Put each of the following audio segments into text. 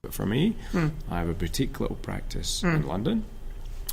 But for me, I have a boutique little practice in London.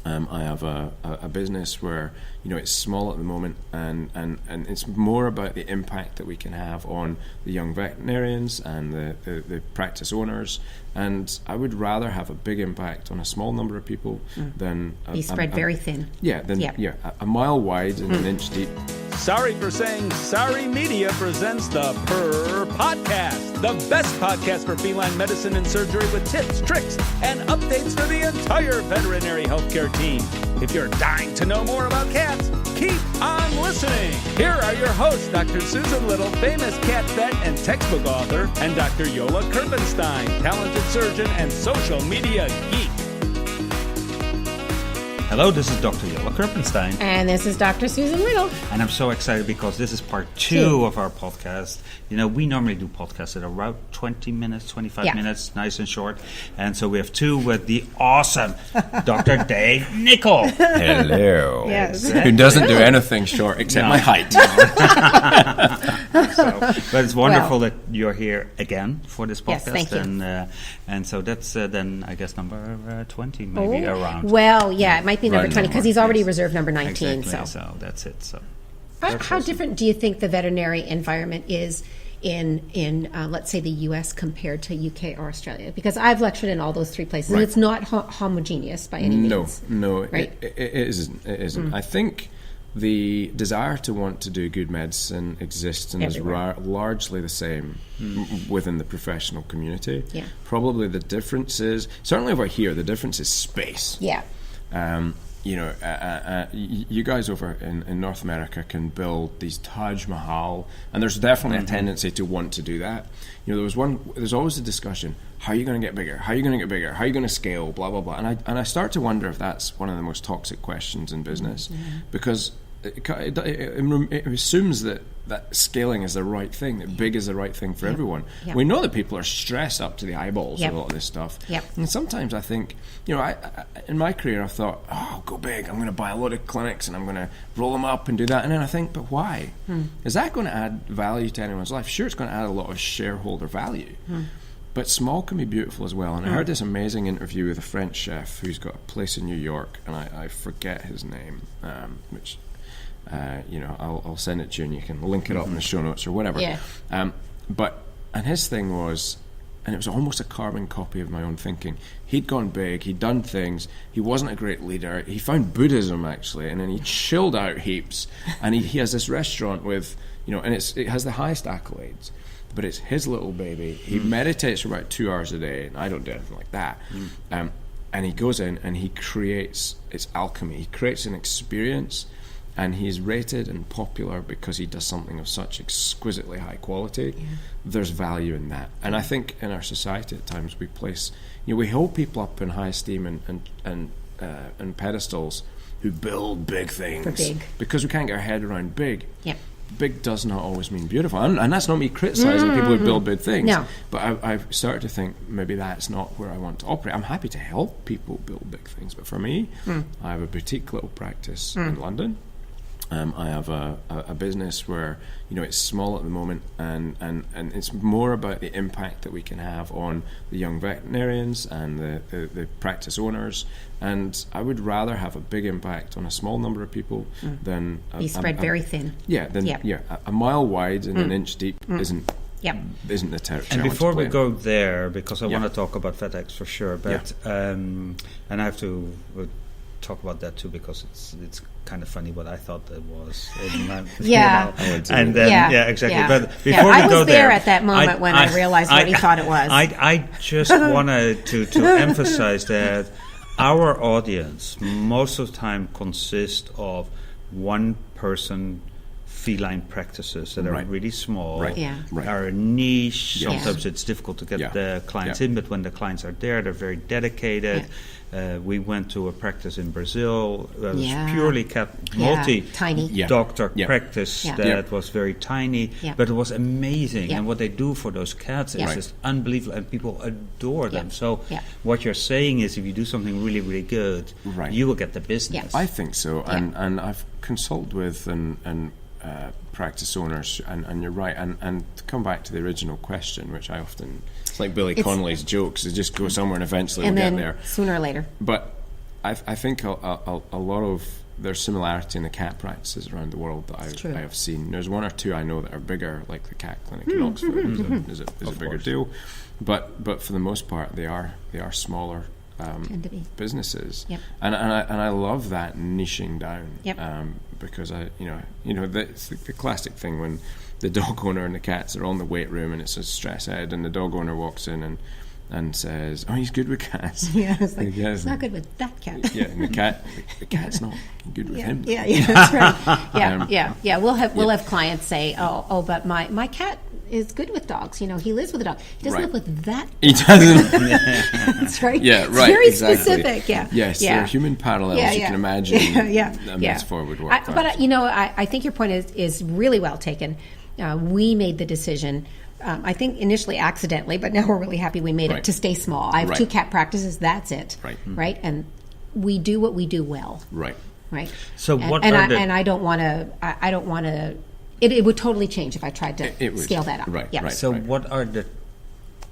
I have a business where, it's small at the moment, and it's more about the impact that we can have on the young veterinarians and the practice owners. And I would rather have a big impact on a small number of people than be spread very thin. A mile wide and an inch deep. Sorry for saying sorry. Media presents the Purr Podcast, the best podcast for feline medicine and surgery with tips, tricks, and updates for the entire veterinary healthcare team. If you're dying to know more about cats, keep on listening. Here are your hosts, Dr. Susan Little, famous cat vet and textbook author, and Dr. Yola Kerpenstein, talented surgeon and social media geek. Hello, this is Dr. Yola Kerpenstein. And this is Dr. Susan Little. And I'm so excited because this is part two of our podcast. We normally do podcasts that are around 20 minutes, 25 minutes, nice and short. And so we have two with the awesome Dr. Dave Nicol. Hello. Yes. Who doesn't do anything short except my height. But it's wonderful that you're here again for this podcast. Yes, thank you. And so that's then, I guess, number 20 maybe around. Well, yeah, it might be number 20 because he's already reserved number 19. Exactly, so that's it. So how different do you think the veterinary environment is in let's say the U.S. compared to UK or Australia? Because I've lectured in all those three places, and it's not homogeneous by any means. No, right? it isn't. It isn't. I think the desire to want to do good medicine exists and everywhere. is largely the same within the professional community. Yeah. Probably the difference is, certainly over here, the difference is space. Yeah. You guys over in North America can build these Taj Mahal, and there's definitely a tendency to want to do that. There's always a discussion: how are you going to get bigger? How are you going to get bigger? How are you going to scale? Blah blah blah. And I start to wonder if that's one of the most toxic questions in business, because it assumes that scaling is the right thing, that big is the right thing for everyone. Yep. We know that people are stressed up to the eyeballs with a lot of this stuff. Yep. And sometimes I think, I in my career, I thought, I'll go big. I'm going to buy a lot of clinics and I'm going to roll them up and do that. And then I think, but why? Is that going to add value to anyone's life? Sure, it's going to add a lot of shareholder value. But small can be beautiful as well. And I heard this amazing interview with a French chef who's got a place in New York, and I forget his name, which... I'll send it to you and you can link it up in the show notes or whatever. Yeah. And his thing was, and it was almost a carbon copy of my own thinking. He'd gone big, he'd done things, he wasn't a great leader. He found Buddhism actually, and then he chilled out heaps. And he has this restaurant with, and it has the highest accolades, but it's his little baby. He meditates for about 2 hours a day, and I don't do anything like that. And he goes in and he creates, it's alchemy. He creates an experience. And he's rated and popular because he does something of such exquisitely high quality. Yeah. There's value in that. And I think in our society at times we place, we hold people up in high esteem and pedestals who build big things. For big. Because we can't get our head around big. Yep. Big does not always mean beautiful. And that's not me criticising people who build big things. No. But I've started to think maybe that's not where I want to operate. I'm happy to help people build big things. But for me, I have a boutique little practice in London. I have a business where, it's small at the moment, and it's more about the impact that we can have on the young veterinarians and the practice owners. And I would rather have a big impact on a small number of people than... be spread very thin. A mile wide and an inch deep isn't the territory. And before we go there, because I want to talk about VETX for sure, but and I have to talk about that too, because it's kind of funny what I thought that was. And then exactly. Yeah. But before we I go was there at that moment when I realized what he thought it was. I just wanted to emphasize that our audience most of the time consists of one person feline practices that are really small, are niche. Sometimes it's difficult to get the clients in, but when the clients are there, they're very dedicated. We went to a practice in Brazil that was purely cat, multi-doctor practice that was very tiny, but it was amazing. And what they do for those cats is just unbelievable, and people adore them. So what you're saying is, if you do something really, really good, you will get the business. I think so. And I've consulted with and practice owners, and you're right. And to come back to the original question, which I often, it's like Billy Connolly's jokes, it just go somewhere and eventually we'll get there. Sooner or later. But I think a lot of there's similarity in the cat practices around the world that I have seen. There's one or two I know that are bigger, like the cat clinic in Oxford is a bigger deal. But for the most part, they are smaller businesses. Yep. And I love that niching down. Yep. Because it's the classic thing when the dog owner and the cats are on the weight room and it's a stress head, and the dog owner walks in and says, "Oh, he's good with cats." Yeah, it's like, he's not good with that cat. Yeah, and the cat's not good with him. Yeah, that's right. Yeah. We'll have clients say, "Oh, but my cat is good with dogs. He lives with a dog. He doesn't live with that." He doesn't. That's right. Yeah, it's right. very exactly. specific. Yeah. Yes, there are human parallels you can imagine. That's forward work. But I think your point is really well taken. We made the decision. I think initially accidentally, but now we're really happy we made it to stay small. I have 2 cat practices. That's it. Right. And we do what we do well. Right. So I don't want to. It would totally change if I tried to scale that up. Right. So what are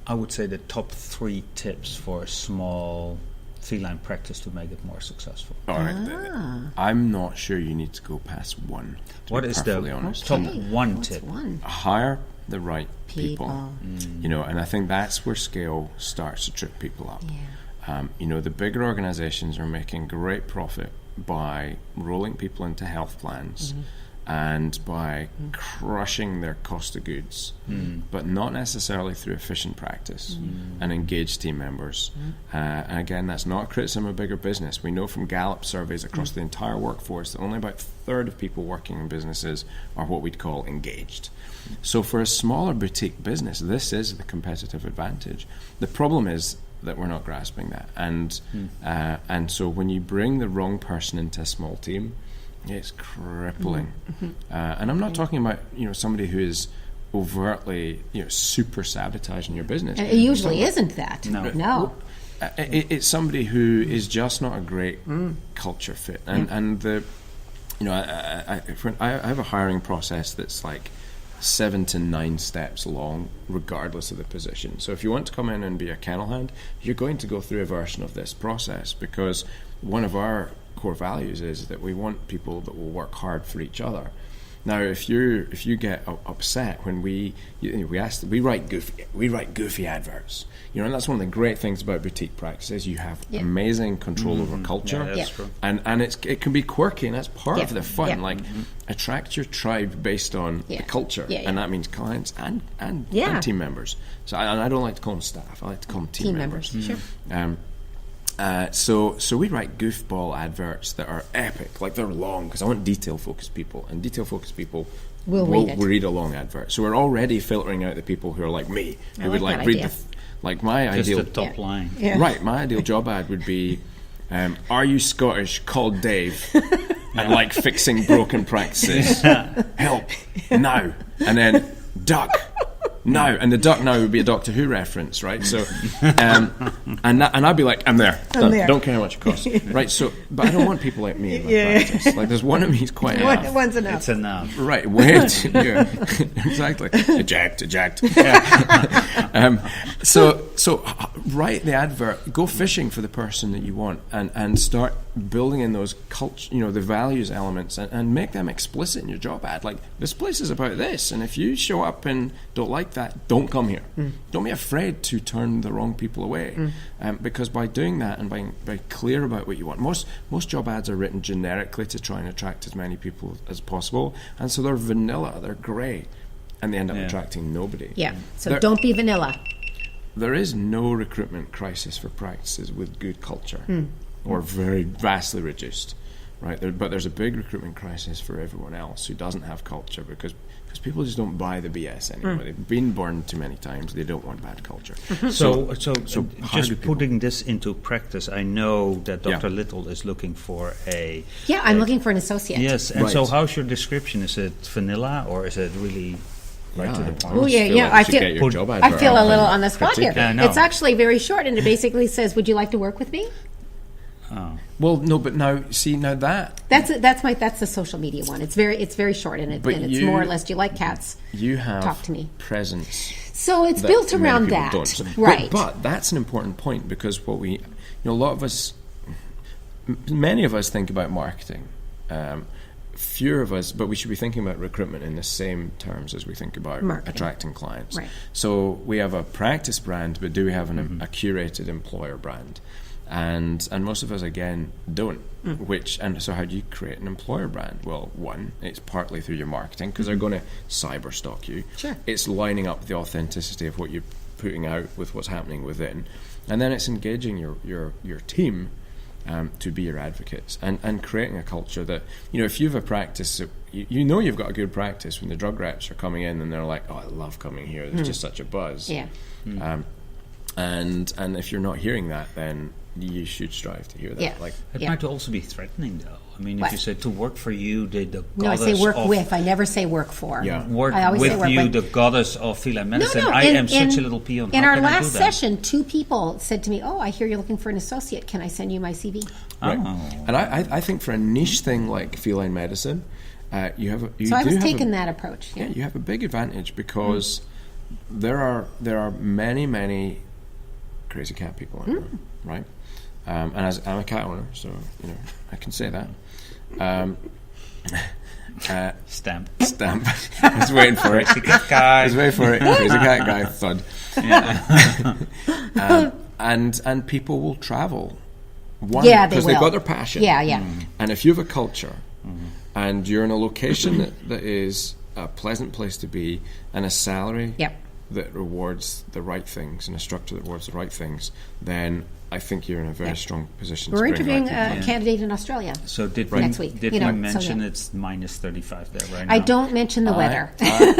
I would say the top 3 tips for a small feline practice to make it more successful? All right. I'm not sure you need to go past 1. What is the top 1 tip? Hire the right people. And I think that's where scale starts to trip people up. The bigger organizations are making great profit by rolling people into health plans and by crushing their cost of goods, but not necessarily through efficient practice and engaged team members. And again, that's not a criticism of bigger business. We know from Gallup surveys across the entire workforce that only about a third of people working in businesses are what we'd call engaged. So for a smaller boutique business, this is the competitive advantage. The problem is that we're not grasping that. And so when you bring the wrong person into a small team, it's crippling. And I'm not talking about somebody who is overtly super sabotaging your business. And it usually isn't that. No. It's somebody who is just not a great culture fit. And I have a hiring process that's like 7 to 9 steps long, regardless of the position. So if you want to come in and be a kennel hand, you're going to go through a version of this process, because one of our core values is that we want people that will work hard for each other. Now, if you get upset when we write goofy adverts, and that's one of the great things about boutique practices. You have amazing control over culture, that's true. and it can be quirky, and that's part of the fun. Like attract your tribe based on the culture, and that means clients and team members. So I don't like to call them staff. I like to call them team members. Sure. So we write goofball adverts that are epic, like they're long, because I want detail-focused people, and detail-focused people will read a long advert. So we're already filtering out the people who are like me, who would like read my Just ideal the top line. Right, my ideal job ad would be, are you Scottish? Call Dave. I like fixing broken practices. Help now. And then duck. Now, and the duck now would be a Doctor Who reference, right? So, and I'd be like, I'm there. Don't care how much it costs, right? So, but I don't want people like me in my practice. Like, there's one of me who's quite enough. One's enough. It's enough, right? Wait, exactly. Eject. So write the advert. Go fishing for the person that you want, and start building in those culture, the values elements, and make them explicit in your job ad. Like, this place is about this, and if you show up and don't like that, don't come here. Don't be afraid to turn the wrong people away, because by doing that and by being clear about what you want, most job ads are written generically to try and attract as many people as possible, and so they're vanilla, they're grey, and they end up attracting nobody. So don't be vanilla. There is no recruitment crisis for practices with good culture, or very vastly reduced, right? But there's a big recruitment crisis for everyone else who doesn't have culture, because people just don't buy the BS anymore. They've been burned too many times. They don't want bad culture. So just putting this into practice, I know that Dr. Little is looking for a... I'm looking for an associate. Yes, and so how's your description? Is it vanilla, or is it really... Right to the point. Oh, I feel a little on the spot here. It's actually very short, and it basically says, would you like to work with me? Oh. Well, no, but now that that's the social media one. It's very short and it's more or less. Do you like cats? You have Talk to me. presence. So it's built around that, right? But that's an important point, because a lot of us, many of us think about marketing. Fewer of us, but we should be thinking about recruitment in the same terms as we think about marketing. Attracting clients. Right. So we have a practice brand, but do we have a curated employer brand? And most of us, again, don't. So how do you create an employer brand? Well, one, it's partly through your marketing, because they're going to cyber stalk you. Sure. It's lining up the authenticity of what you're putting out with what's happening within, and then it's engaging your team to be your advocates, and creating a culture that, if you have a practice, you've got a good practice when the drug reps are coming in and they're like, oh, I love coming here, there's just such a buzz. Yeah. And if you're not hearing that, then you should strive to hear that. Yeah. It might also be threatening, though. I mean, What? if you say to work for you, the goddess No, I say work of with. I never say work for. Yeah. Work I always say with work you, with. the goddess of feline medicine. No, I am such a little peon. In How our can I do last that? session, 2 people said to me, "Oh, I hear you're looking for an associate. Can I send you my CV?" Right. Oh. And I think for a niche thing like feline medicine, you have So I was taking that approach. Yeah, you have a big advantage, because there are many crazy cat people out there, right? And as I'm a cat owner, so I can say that. Stamp. I was waiting for it. Crazy cat guy. I was waiting for it. Crazy cat guy. Thud. Yeah. And people will travel. Yeah, they because they've will. got their passion. Yeah. And if you have a culture, and you're in a location that is a pleasant place to be, and a salary that rewards the right things, and a structure that rewards the right things, then I think you're in a very strong position. We're to bring interviewing right a candidate in Australia. So did next week. Did we mention it's minus 35 there right now? I don't mention the weather. No.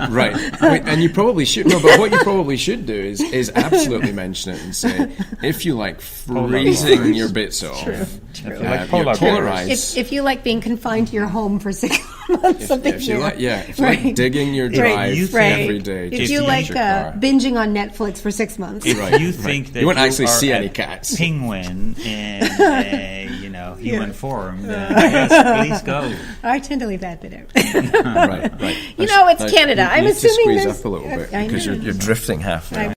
Right. And you probably should. No, but what you probably should do is absolutely mention it and say, if you like freezing your bits off, True. Like you're polar polarized. If you like being confined to your home for 6 months of the If you year. like digging your drive every day, If just you to like use your car. binging on Netflix for 6 months. If you think that You won't actually are see a any cats. penguin in a human form, then yes, please go. I tend to leave that bit out. Right. It's Canada. You I'm need to assuming squeeze there's- up a little bit, I because know. you're drifting halfway.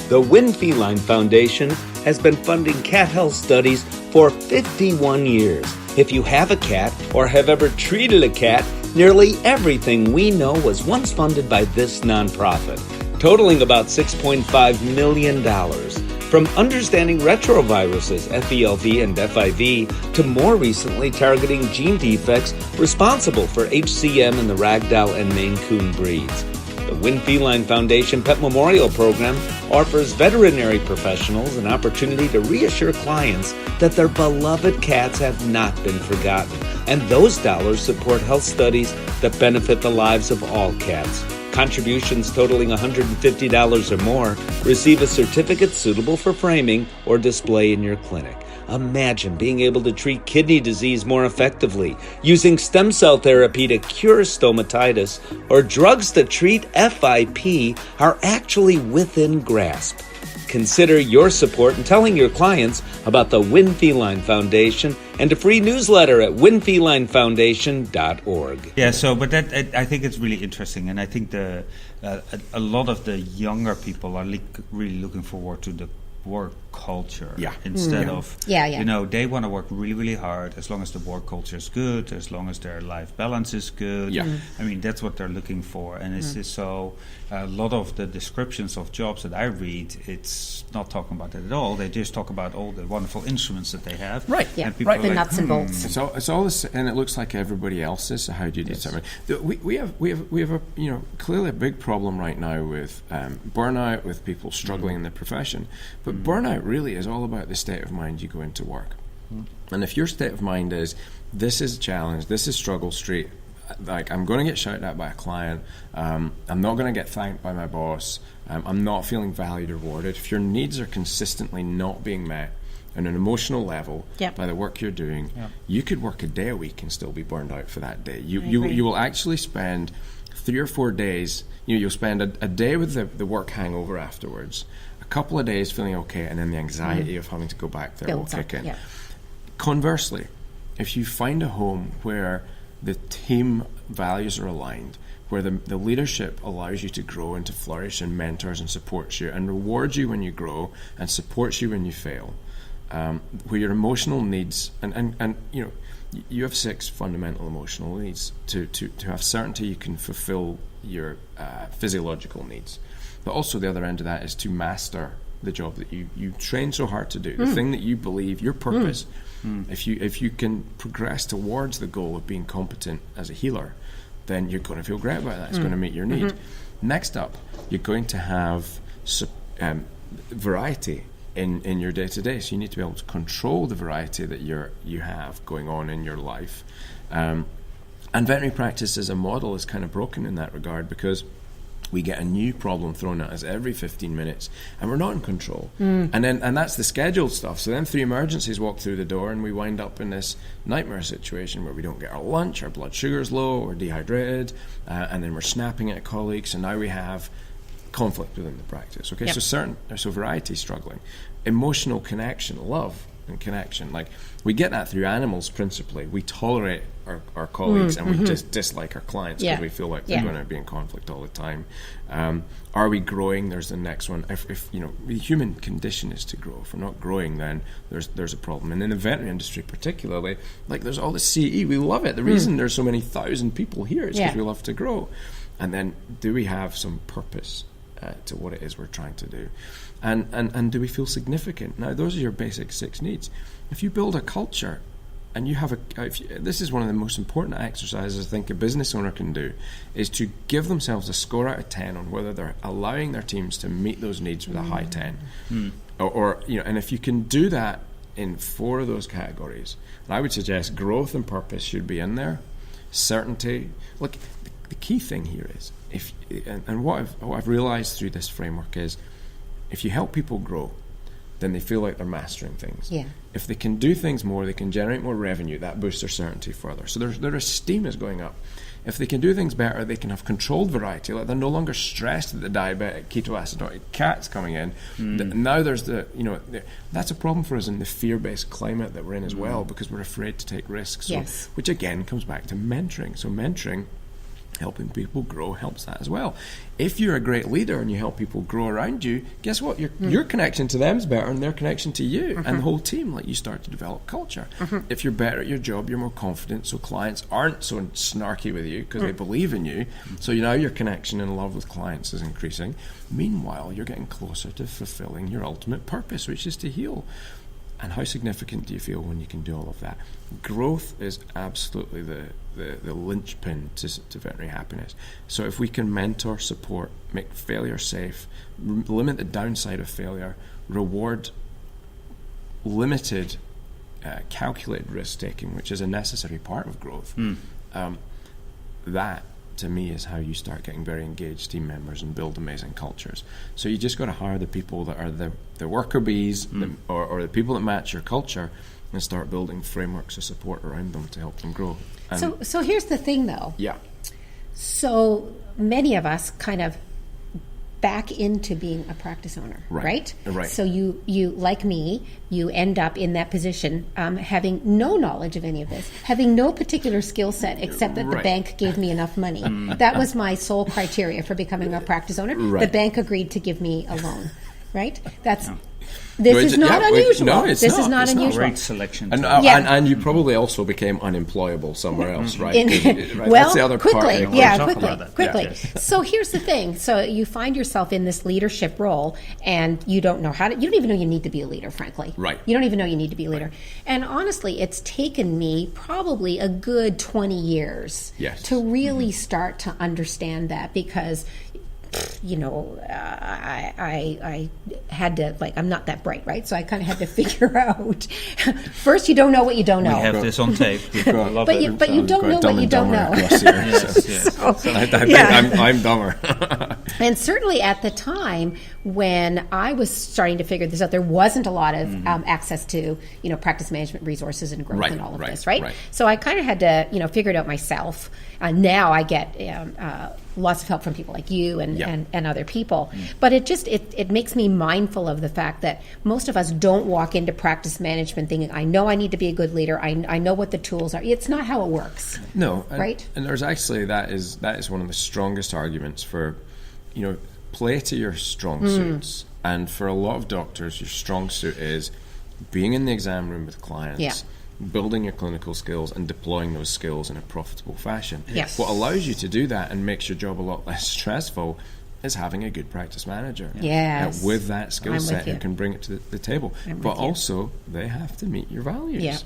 The Win Feline Foundation has been funding cat health studies for 51 years. If you have a cat or have ever treated a cat, nearly everything we know was once funded by this nonprofit, totaling about $6.5 million. From understanding retroviruses, FELV and FIV, to more recently targeting gene defects responsible for HCM in the Ragdoll and Maine Coon breeds. The Win Feline Foundation Pet Memorial Program offers veterinary professionals an opportunity to reassure clients that their beloved cats have not been forgotten, and those dollars support health studies that benefit the lives of all cats. Contributions totaling $150 or more receive a certificate suitable for framing or display in your clinic. Imagine being able to treat kidney disease more effectively, using stem cell therapy to cure stomatitis, or drugs that treat FIP are actually within grasp. Consider your support in telling your clients about the Win Feline Foundation and a free newsletter at winfelinefoundation.org. Yeah, but that I think it's really interesting, and I think a lot of the younger people are really looking forward to the work culture instead of they want to work really, really hard. As long as the work culture is good, as long as their life balance is good, I mean, that's what they're looking for. And it's just so a lot of the descriptions of jobs that I read, it's not talking about that at all. They just talk about all the wonderful instruments that they have, and people are the like, nuts and bolts. It's all this, and it looks like everybody else's. So how do you determine? We have a clearly a big problem right now with burnout, with people struggling in the profession. But burnout really is all about the state of mind you go into work. And if your state of mind is, this is a challenge, this is struggle street, like I'm going to get shouted at by a client, I'm not going to get thanked by my boss, I'm not feeling valued or rewarded. If your needs are consistently not being met, on an emotional level, Yep. by the work you're doing, you could work a day a week and still be burned out for that day. You agree. will actually spend 3 or 4 days, you'll spend a day with the work hangover afterwards, a couple of days feeling okay, and then the anxiety of having to go back there will Builds up, kick in. yeah. Conversely, if you find a home where the team values are aligned, where the leadership allows you to grow and to flourish and mentors and supports you and rewards you when you grow and supports you when you fail, where your emotional needs, and you know, you have 6 fundamental emotional needs. To have certainty you can fulfill your physiological needs. But also the other end of that is to master the job that you train so hard to do, the thing that you believe, your purpose. If you can progress towards the goal of being competent as a healer, then you're going to feel great about that. It's going to meet your need. Next up, you're going to have variety in your day-to-day. So you need to be able to control the variety that you have going on in your life. And veterinary practice as a model is kind of broken in that regard, because we get a new problem thrown at us every 15 minutes and we're not in control. And that's the scheduled stuff. So then 3 emergencies walk through the door and we wind up in this nightmare situation where we don't get our lunch, our blood sugar's low, we're dehydrated, and then we're snapping at colleagues, and now we have conflict within the practice. Okay, so variety struggling. Emotional connection, love and connection, like we get that through animals principally. We tolerate our colleagues and we just dislike our clients because we feel like they're going to be in conflict all the time. Are we growing? There's the next one. If you know, the human condition is to grow. If we're not growing, then there's a problem. And in the veterinary industry particularly, like there's all the CE, we love it. The reason there's so many thousand people here is because we love to grow. And then do we have some purpose to what it is we're trying to do? And do we feel significant? Now, those are your basic 6 needs. If you build a culture and you have this is one of the most important exercises I think a business owner can do, is to give themselves a score out of 10 on whether they're allowing their teams to meet those needs with a high 10. Or you know, and if you can do that in 4 of those categories, and I would suggest growth and purpose should be in there, certainty. Look, the key thing here is, what I've realized through this framework is, if you help people grow, then they feel like they're mastering things. Yeah. If they can do things more, they can generate more revenue. That boosts their certainty further. So their esteem is going up. If they can do things better, they can have controlled variety. Like they're no longer stressed that the diabetic ketoacidotic cat's coming in. Now there's that's a problem for us in the fear-based climate that we're in as well, because we're afraid to take risks. So, which again comes back to mentoring. So mentoring, helping people grow, helps that as well. If you're a great leader and you help people grow around you, guess what? Your connection to them is better, and their connection to you and the whole team. Like, you start to develop culture. If you're better at your job, you're more confident, so clients aren't so snarky with you because they believe in you. So now your connection and love with clients is increasing. Meanwhile, you're getting closer to fulfilling your ultimate purpose, which is to heal. And how significant do you feel when you can do all of that? Growth is absolutely the linchpin to veterinary happiness. So if we can mentor, support, make failure safe, limit the downside of failure, reward limited, calculated risk-taking, which is a necessary part of growth, that, to me, is how you start getting very engaged team members and build amazing cultures. So you just got to hire the people that are the worker bees, or the people that match your culture, and start building frameworks of support around them to help them grow. And so here's the thing, though. Yeah. So many of us kind of back into being a practice owner, right? Right. So you like me, you end up in that position having no knowledge of any of this, having no particular skill set except that the bank gave me enough money. That was my sole criteria for becoming a practice owner. The bank agreed to give me a loan, right? This is not unusual. No, it's this not. is not It's unusual. Great selection. And you probably also became unemployable somewhere else, right? Well, that's the other quickly, part. quickly. So here's the thing. So you find yourself in this leadership role, and you don't know you don't even know you need to be a leader, frankly. Right. You don't even know you need to be a leader. And honestly, it's taken me probably a good 20 years to really start to understand that, because I had to, I'm not that bright, right? So I kind of had to figure out. First, you don't know what you don't know. We have this on tape. But you don't know what you don't know. I think I'm dumber. And certainly at the time when I was starting to figure this out, there wasn't a lot of access to, practice management resources and growth and all of this, right? So I kind of had to, figure it out myself. Now I get lots of help from people like you and other people. But it makes me mindful of the fact that most of us don't walk into practice management thinking, I know I need to be a good leader. I know what the tools are. It's not how it works. No. Right? And there's actually, that is one of the strongest arguments for, play to your strong suits. And for a lot of doctors, your strong suit is being in the exam room with clients, building your clinical skills and deploying those skills in a profitable fashion. Yes. What allows you to do that and makes your job a lot less stressful is having a good practice manager. Yes. With that skill set you. who can bring it to the table. But also, they have to meet your values. Yeah.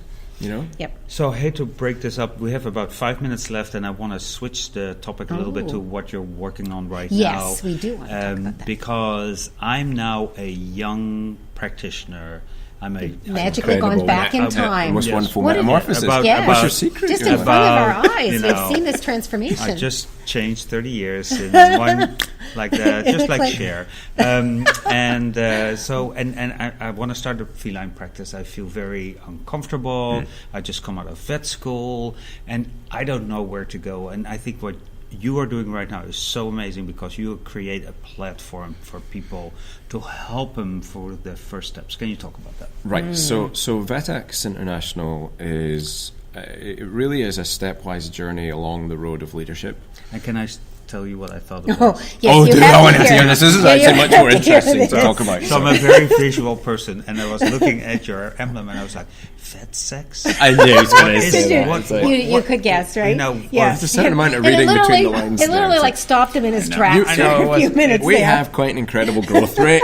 Yep. So I hate to break this up. We have about 5 minutes left, and I want to switch the topic a little bit to what you're working on right now. Yes, we do want to talk about that. Because I'm now a young practitioner. I'm magically gone back in time. Most wonderful What metamorphosis. Yes. What's your secret? Just in front of our eyes, we've seen this transformation. I just changed 30 years in one, like that, just like Cher. So I want to start a feline practice. I feel very uncomfortable. I just come out of vet school, and I don't know where to go. And I think what you are doing right now is so amazing because you create a platform for people to help them for their first steps. Can you talk about that? Right. So VETX International is it really is a stepwise journey along the road of leadership. And can I tell you what I thought of this? Yes, I want to hear this. This is actually much more interesting to talk about. So I'm a very visual person, and I was looking at your emblem, and I was like, vet sex? I knew he was going to say that. You could guess, right? There's a certain amount of reading between the lines. It literally stopped him in his tracks for a few minutes. We have quite an incredible growth rate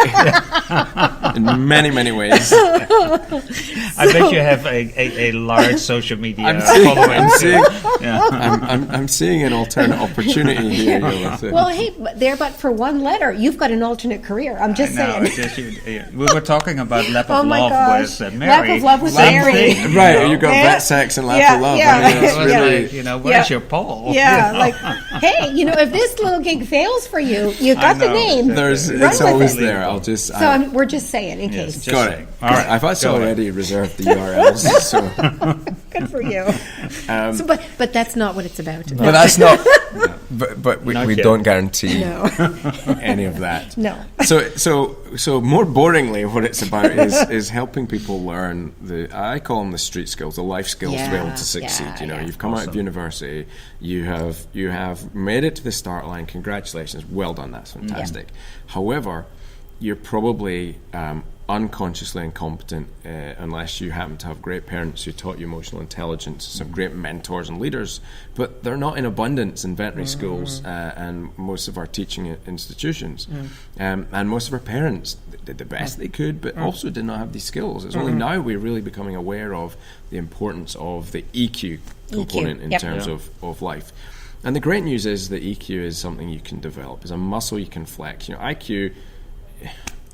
in many, many ways. I bet you have a large social media following. I'm seeing an alternate opportunity here. Well, hey, but for one letter, you've got an alternate career. I'm just saying. We were talking about lap of love with Mary. Lap of love with Mary. Right, you got vet sex and lap of love. Where's your pole? Yeah, like, hey, if this little gig fails for you, you've got the name. It's always there. We're just saying in case. Got it. All right, I've actually already reserved the URLs. So. Good for you. But that's not what it's about. But that's not. But we don't guarantee any of that. No. So more boringly, what it's about is helping people learn I call them the street skills, the life skills to be able to succeed. You've come out of university, you have made it to the start line. Congratulations, well done. That's fantastic. However, you're probably unconsciously incompetent unless you happen to have great parents who taught you emotional intelligence, some great mentors and leaders, but they're not in abundance in veterinary schools and most of our teaching institutions. And most of our parents did the best they could, but also did not have these skills. It's only now we're really becoming aware of the importance of the EQ component in terms of life. And the great news is that EQ is something you can develop. It's a muscle you can flex. IQ...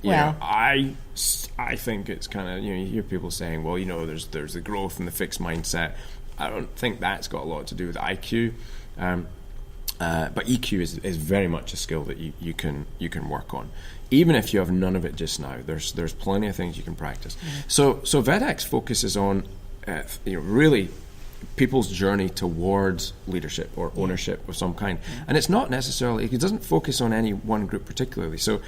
I think it's kind of, you hear people saying, well, there's the growth and the fixed mindset. I don't think that's got a lot to do with IQ. But EQ is very much a skill that you can work on. Even if you have none of it just now, there's plenty of things you can practice. So VETX focuses on really people's journey towards leadership or ownership of some kind. And it's not necessarily, it doesn't focus on any one group particularly. So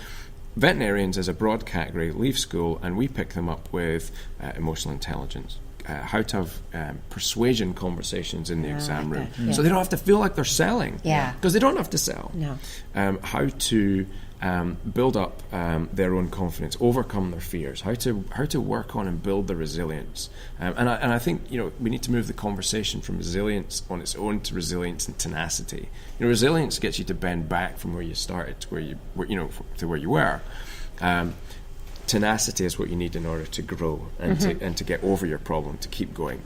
veterinarians is a broad category, leave school, and we pick them up with emotional intelligence, how to have persuasion conversations in the exam room, so they don't have to feel like they're selling, because they don't have to sell. How to build up their own confidence, overcome their fears, how to work on and build the resilience, and I think we need to move the conversation from resilience on its own to resilience and tenacity. Resilience gets you to bend back from where you started to where you were, to where you were. Tenacity is what you need in order to grow and to get over your problem, to keep going.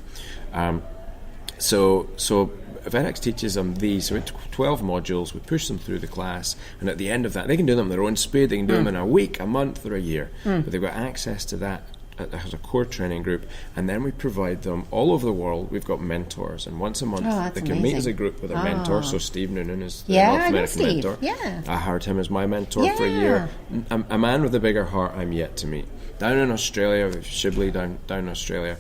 So VETX teaches them these. So 12 modules. We push them through the class, and at the end of that, they can do them at their own speed. They can do them in a week, a month, or a year. But they've got access to that has a core training group, and then we provide them all over the world. We've got mentors, and once a month they can meet as a group with a mentor. So Steve Noonan is the North American mentor. Yeah. I hired him as my mentor for a year. A man with a bigger heart I'm yet to meet. Down in Australia, with Shibley down in Australia,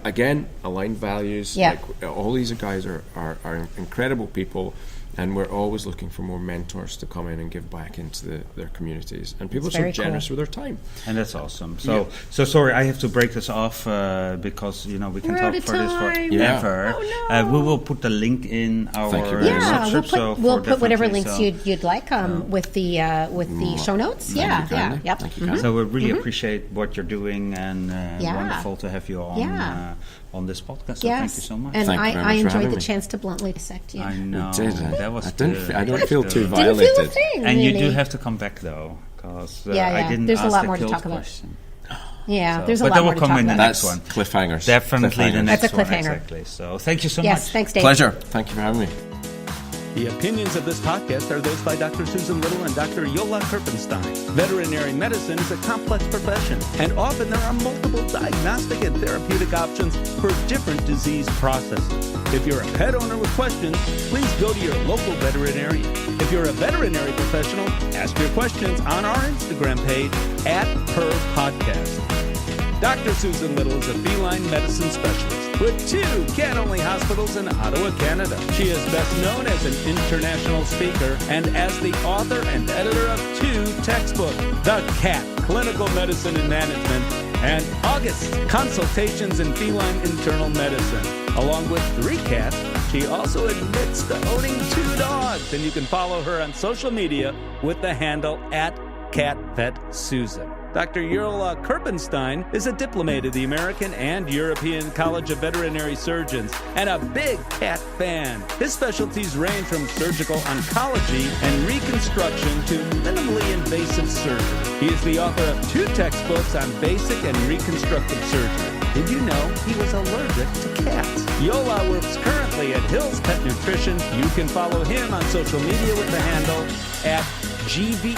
again, aligned values. Yeah. Like, all these guys are incredible people. And we're always looking for more mentors to come in and give back into their communities. And people are so generous with their time. And that's awesome. So sorry, I have to break this off because, we can talk for this forever. Oh, no. We will put the link in our we'll put whatever links you'd like with the show notes. Yep. Thank you, So we really appreciate what you're doing, and wonderful to have you on this podcast. So thank you so much. And I enjoyed the chance to bluntly dissect you. I know. I don't feel too Didn't violated. feel a thing, And really. you do have to come back though, because I didn't There's ask a lot the more to killed talk about. question. Yeah, there's a lot more to talk about. That's next one. cliffhangers. Definitely the next That's a one. cliffhanger. Exactly. So thank you so much. Yes, thanks, Dave. Pleasure. Thank you for having me. The opinions of this podcast are those by Dr. Susan Little and Dr. Yola Kerpenstein. Veterinary medicine is a complex profession, and often there are multiple diagnostic and therapeutic options for different disease processes. If you're a pet owner with questions, please go to your local veterinarian. If you're a veterinary professional, ask your questions on our Instagram page @PerPodcast. Dr. Susan Little is a feline medicine specialist with 2 cat-only hospitals in Ottawa, Canada. She is best known as an international speaker and as the author and editor of 2 textbooks, The Cat, Clinical Medicine and Management, and August, Consultations in Feline Internal Medicine. Along with 3 cats, she also admits to owning 2 dogs, and you can follow her on social media with the handle @CatVetSusan. Dr. Yola Kerpenstein is a diplomate of the American and European College of Veterinary Surgeons and a big cat fan. His specialties range from surgical oncology and reconstruction to minimally invasive surgery. He is the author of 2 textbooks on basic and reconstructive surgery. Did you know he was allergic to cats? Yola works currently at Hills Pet Nutrition. You can follow him on social media with the handle @GVETSX.